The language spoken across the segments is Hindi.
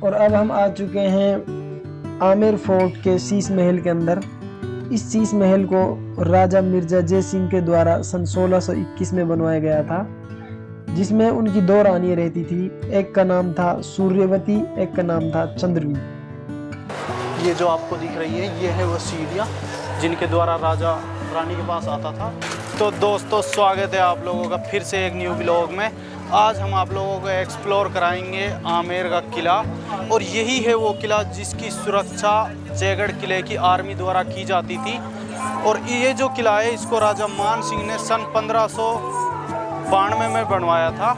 और अब हम आ चुके हैं आमेर फोर्ट के शीश महल के अंदर। इस शीश महल को राजा मिर्जा जय सिंह के द्वारा सन 1621 में बनवाया गया था, जिसमें उनकी दो रानियां रहती थी। एक का नाम था सूर्यवती, एक का नाम था चंद्रवी। ये जो आपको दिख रही है ये है वो सीढ़ियाँ जिनके द्वारा राजा रानी के पास आता था। तो दोस्तों, स्वागत है आप लोगों का फिर से एक न्यू व्लॉग में। आज हम आप लोगों को एक्सप्लोर कराएंगे आमेर का किला, और यही है वो किला जिसकी सुरक्षा जयगढ़ किले की आर्मी द्वारा की जाती थी। और ये जो किला है इसको राजा मान सिंह ने सन 1592 में बनवाया था।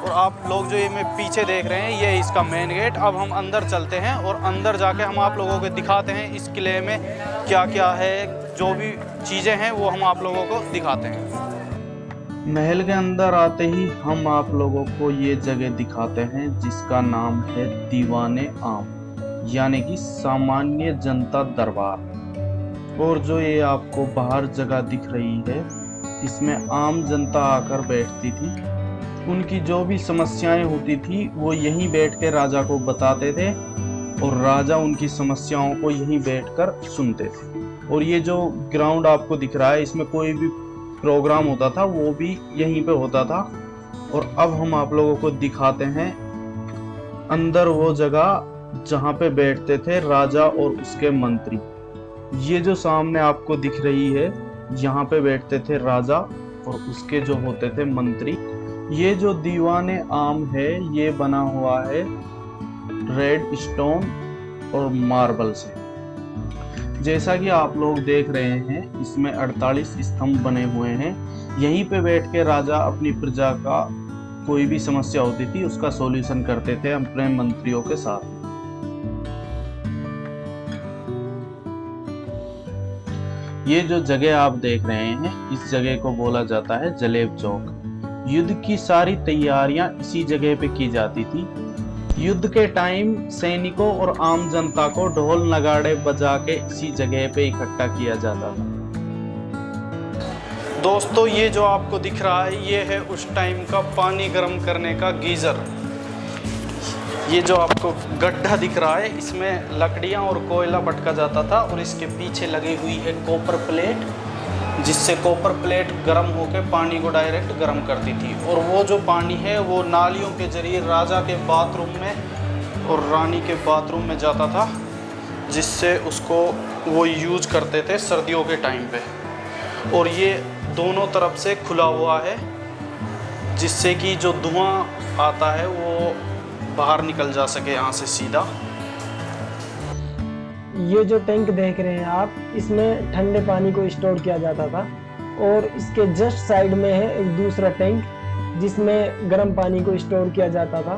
और आप लोग जो ये मैं पीछे देख रहे हैं ये इसका मेन गेट। अब हम अंदर चलते हैं और अंदर जाके हम आप लोगों को दिखाते हैं इस किले में क्या क्या है, जो भी चीज़ें हैं वो हम आप लोगों को दिखाते हैं। महल के अंदर आते ही हम आप लोगों को ये जगह दिखाते हैं जिसका नाम है दीवाने आम, यानी कि सामान्य जनता दरबार। और जो ये आपको बाहर जगह दिख रही है इसमें आम जनता आकर बैठती थी। उनकी जो भी समस्याएं होती थी वो यहीं बैठ के राजा को बताते थे और राजा उनकी समस्याओं को यहीं बैठकर सुनते थे। और ये जो ग्राउंड आपको दिख रहा है इसमें कोई भी प्रोग्राम होता था वो भी यहीं पे होता था। और अब हम आप लोगों को दिखाते हैं अंदर वो जगह जहाँ पे बैठते थे राजा और उसके मंत्री। ये जो सामने आपको दिख रही है यहाँ पे बैठते थे राजा और उसके जो होते थे मंत्री। ये जो दीवाने आम है ये बना हुआ है रेड स्टोन और मार्बल से। जैसा कि आप लोग देख रहे हैं इसमें 48 स्तंभ बने हुए हैं। यहीं पे बैठ के राजा अपनी प्रजा का कोई भी समस्या होती थी उसका सॉल्यूशन करते थे अपने मंत्रियों के साथ। ये जो जगह आप देख रहे हैं इस जगह को बोला जाता है जलेब चौक। युद्ध की सारी तैयारियां इसी जगह पे की जाती थी। युद्ध के टाइम सैनिकों और आम जनता को ढोल नगाड़े बजा के इसी जगह पे इकट्ठा किया जाता था। दोस्तों, ये जो आपको दिख रहा है ये है उस टाइम का पानी गर्म करने का गीजर। ये जो आपको गड्ढा दिख रहा है इसमें लकड़ियां और कोयला पटका जाता था और इसके पीछे लगी हुई है कॉपर प्लेट, जिससे कॉपर प्लेट गर्म होकर पानी को डायरेक्ट गर्म करती थी। और वो जो पानी है वो नालियों के जरिए राजा के बाथरूम में और रानी के बाथरूम में जाता था, जिससे उसको वो यूज करते थे सर्दियों के टाइम पे। और ये दोनों तरफ से खुला हुआ है जिससे कि जो धुआं आता है वो बाहर निकल जा सके यहाँ से सीधा। ये जो टैंक देख रहे हैं आप, इसमें ठंडे पानी को स्टोर किया जाता था। और इसके जस्ट साइड में है एक दूसरा टैंक जिसमें गर्म पानी को स्टोर किया जाता था।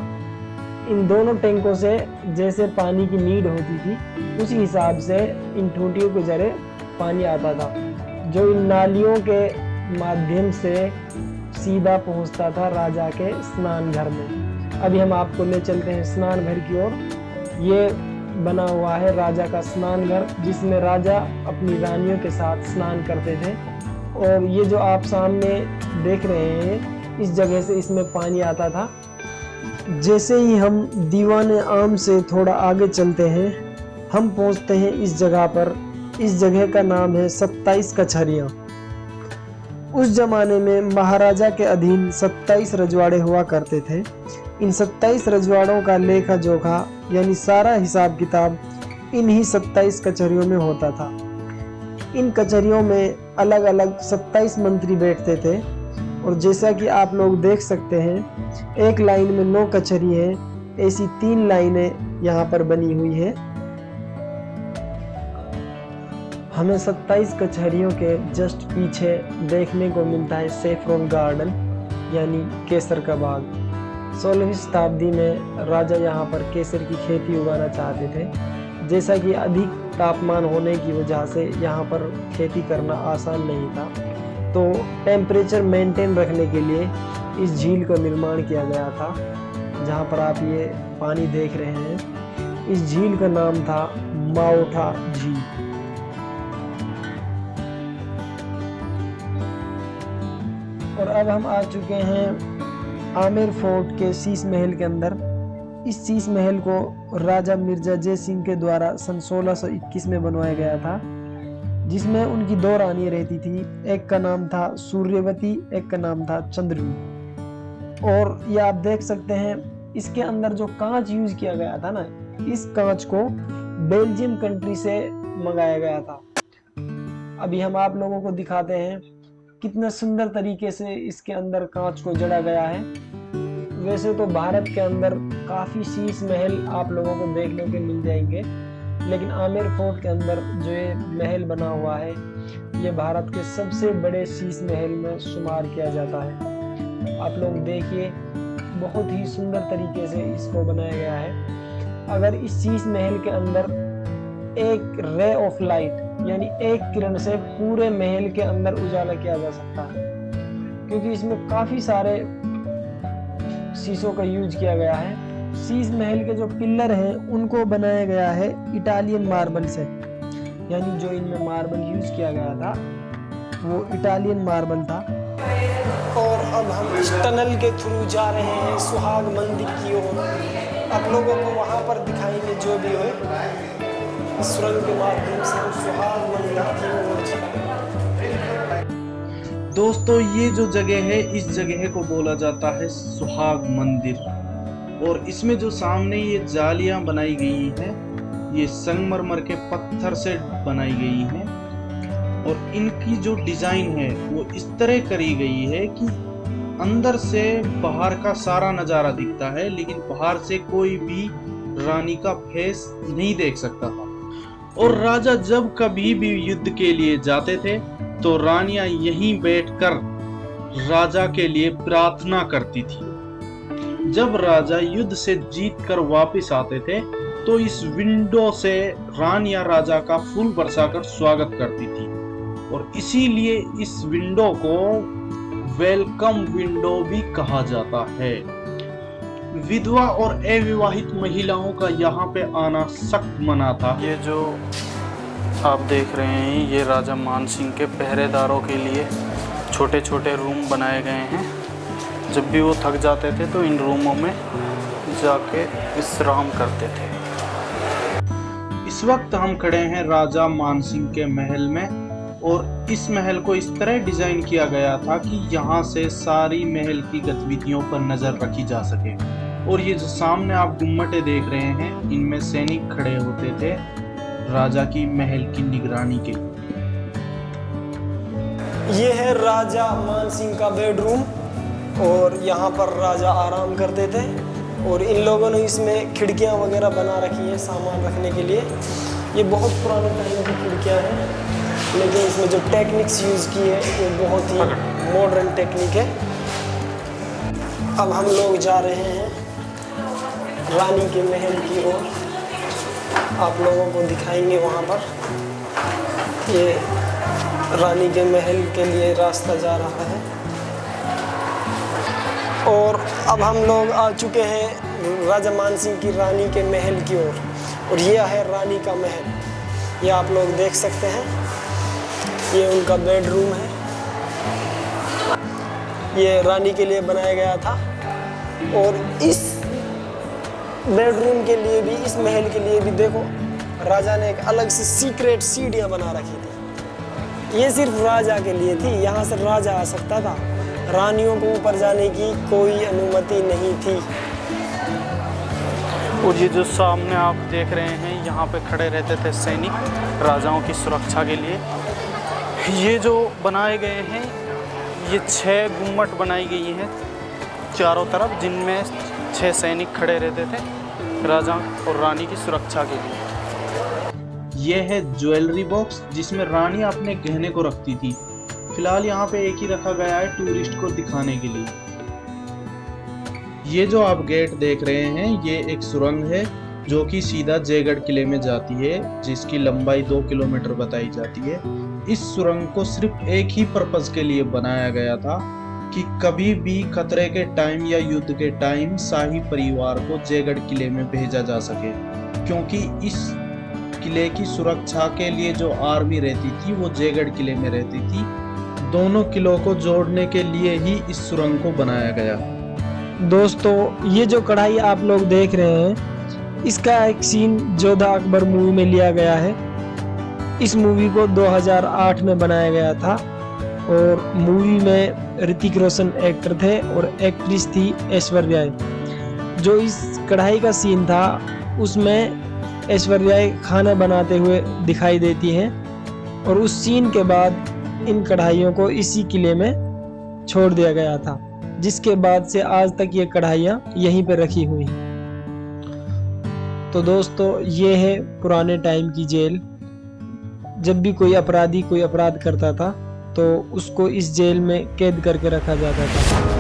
इन दोनों टैंकों से जैसे पानी की नीड होती थी उसी हिसाब से इन टूटियों के जरिए पानी आता था, जो इन नालियों के माध्यम से सीधा पहुंचता था राजा के स्नान घर में। अभी हम आपको ले चलते हैं स्नान घर की ओर। ये बना हुआ है राजा का स्नान घर जिसमें राजा अपनी रानियों के साथ स्नान करते थे। और ये जो आप सामने देख रहे हैं इस जगह से इसमें पानी आता था। जैसे ही हम दीवाने आम से थोड़ा आगे चलते हैं हम पहुंचते हैं इस जगह पर। इस जगह का नाम है 27 कचहरियाँ। उस जमाने में महाराजा के अधीन 27 रजवाड़े हुआ करते थे। इन 27 रजवाड़ों का लेखा जोखा यानी सारा हिसाब किताब इन्हीं 27 कचहरियों में होता था। इन कचहरियों में अलग अलग 27 मंत्री बैठते थे। और जैसा कि आप लोग देख सकते हैं एक लाइन में 9 कचहरी हैं, ऐसी 3 लाइनें यहाँ पर बनी हुई है। हमें 27 कचहरियों के जस्ट पीछे देखने को मिलता है सेफ्रॉन गार्डन यानी केसर का बाग। 16वीं शताब्दी में राजा यहाँ पर केसर की खेती उगाना चाहते थे। जैसा कि अधिक तापमान होने की वजह से यहाँ पर खेती करना आसान नहीं था, तो टेम्परेचर मेंटेन रखने के लिए इस झील का निर्माण किया गया था। जहाँ पर आप ये पानी देख रहे हैं इस झील का नाम था माओठा झील। और अब हम आ चुके हैं आमेर फोर्ट के शीश महल के अंदर। इस शीश महल को राजा मिर्जा जय सिंह के द्वारा सन 1621 में बनवाया गया था, जिसमें उनकी 2 रानियां रहती थी। एक का नाम था सूर्यवती, एक का नाम था चंद्रवी। और ये आप देख सकते हैं, इसके अंदर जो कांच यूज किया गया था ना, इस कांच को बेल्जियम कंट्री से मंगाया गया था। अभी हम आप लोगों को दिखाते हैं कितना सुंदर तरीके से इसके अंदर कांच को जड़ा गया है। वैसे तो भारत के अंदर काफी शीश महल आप लोगों को देखने को मिल जाएंगे, लेकिन आमेर फोर्ट के अंदर जो ये महल बना हुआ है, ये भारत के सबसे बड़े शीश महल में शुमार किया जाता है। आप लोग देखिए, बहुत ही सुंदर तरीके से इसको बनाया गया है। अगर इस शीश महल के अंदर एक रे ऑफ लाइट यानी एक किरण से पूरे महल के अंदर उजाला किया जा सकता है, क्योंकि इसमें काफी सारे शीशों का यूज किया गया है। शीश महल के जो पिलर हैं उनको बनाया गया है इटालियन मार्बल से, यानी जो इनमें मार्बल यूज किया गया था वो इटालियन मार्बल था। और अब हम इस टनल के थ्रू जा रहे हैं सुहाग मंदिर की ओर। आप लोगों को वहां पर दिखाएंगे जो भी हो। इस सुरंग के माध्यम से हम सुहाग मंदिर की ओर चलेंगे। दोस्तों, ये जो जगह है, इस जगह को बोला जाता है सुहाग मंदिर। और इसमें जो सामने ये जालियां बनाई गई हैं, ये संगमरमर के पत्थर से बनाई गई हैं। और इनकी जो डिजाइन है वो इस तरह करी गई है कि अंदर से बाहर का सारा नजारा दिखता है, लेकिन बाहर से कोई भी रानी का फेस नहीं देख सकता था। और राजा जब कभी भी युद्ध के लिए जाते थे तो रानियां यहीं बैठकर राजा के लिए प्रार्थना करती थी। जब राजा युद्ध से जीतकर वापस आते थे तो इस विंडो से रानियां राजा का फूल बरसाकर स्वागत करती थी। और इसीलिए इस विंडो को वेलकम विंडो भी कहा जाता है। विधवा और अविवाहित महिलाओं का यहाँ पे आना सख्त मना था। ये जो आप देख रहे हैं, ये राजा मानसिंह के पहरेदारों के लिए छोटे छोटे रूम बनाए गए हैं। जब भी वो थक जाते थे तो इन रूमों में जाके विश्राम करते थे। इस वक्त हम खड़े हैं राजा मानसिंह के महल में। और इस महल को इस तरह डिजाइन किया गया था कि यहाँ से सारी महल की गतिविधियों पर नजर रखी जा सके। और ये जो सामने आप गुम्मटें देख रहे हैं, इनमें सैनिक खड़े होते थे राजा की महल की निगरानी के। ये है राजा मानसिंह का बेडरूम, और यहाँ पर राजा आराम करते थे। और इन लोगों ने इसमें खिड़कियाँ वगैरह बना रखी हैं सामान रखने के लिए। ये बहुत पुराने टाइम की खिड़कियाँ हैं, लेकिन इसमें जो टेक्निक्स यूज़ की है वो बहुत ही मॉडर्न टेक्निक है। अब हम लोग जा रहे हैं रानी के महल की ओर। आप लोगों को दिखाएंगे वहाँ पर। ये रानी के महल के लिए रास्ता जा रहा है। और अब हम लोग आ चुके हैं राजा मानसिंह की रानी के महल की ओर। और यह है रानी का महल। ये आप लोग देख सकते हैं, ये उनका बेडरूम है। ये रानी के लिए बनाया गया था। और इस बेडरूम के लिए भी, इस महल के लिए भी देखो, राजा ने एक अलग से सीक्रेट सीढ़ियाँ बना रखी थी। ये सिर्फ राजा के लिए थी, यहाँ से राजा आ सकता था, रानियों को ऊपर जाने की कोई अनुमति नहीं थी। और ये जो सामने आप देख रहे हैं, यहाँ पे खड़े रहते थे सैनिक राजाओं की सुरक्षा के लिए। ये जो बनाए गए हैं, ये 6 गुम्मट बनाई गई हैं चारों तरफ, जिनमें 6 सैनिक खड़े रहते थे राजा और रानी की सुरक्षा के लिए। यह है ज्वेलरी बॉक्स, जिसमें रानी अपने गहने को रखती थी। फिलहाल यहाँ पे एक ही रखा गया है टूरिस्ट को दिखाने के लिए। ये जो आप गेट देख रहे हैं, ये एक सुरंग है जो कि सीधा जयगढ़ किले में जाती है, जिसकी लंबाई 2 किलोमीटर बताई जाती है। इस सुरंग को सिर्फ एक ही पर्पज के लिए बनाया गया था कि कभी भी खतरे के टाइम या युद्ध के टाइम शाही परिवार को जयगढ़ किले में भेजा जा सके, क्योंकि इस किले की सुरक्षा के लिए जो आर्मी रहती थी वो जयगढ़ किले में रहती थी। दोनों किलों को जोड़ने के लिए ही इस सुरंग को बनाया गया। दोस्तों ये जो कढ़ाई आप लोग देख रहे हैं, इसका एक सीन जोधा अकबर मूवी में लिया गया है। इस मूवी को 2008 में बनाया गया था और मूवी में ऋतिक रोशन एक्टर थे और एक्ट्रेस थी ऐश्वर्या राय। जो इस कढ़ाई का सीन था उसमें ऐश्वर्या राय खाना बनाते हुए दिखाई देती हैं और उस सीन के बाद इन कढ़ाइयों को इसी किले में छोड़ दिया गया था, जिसके बाद से आज तक ये कढ़ाइयाँ यहीं पे रखी हुई हैं। तो दोस्तों ये है पुराने टाइम की जेल। जब भी कोई अपराधी कोई अपराध करता था तो उसको इस जेल में कैद करके रखा जाता था।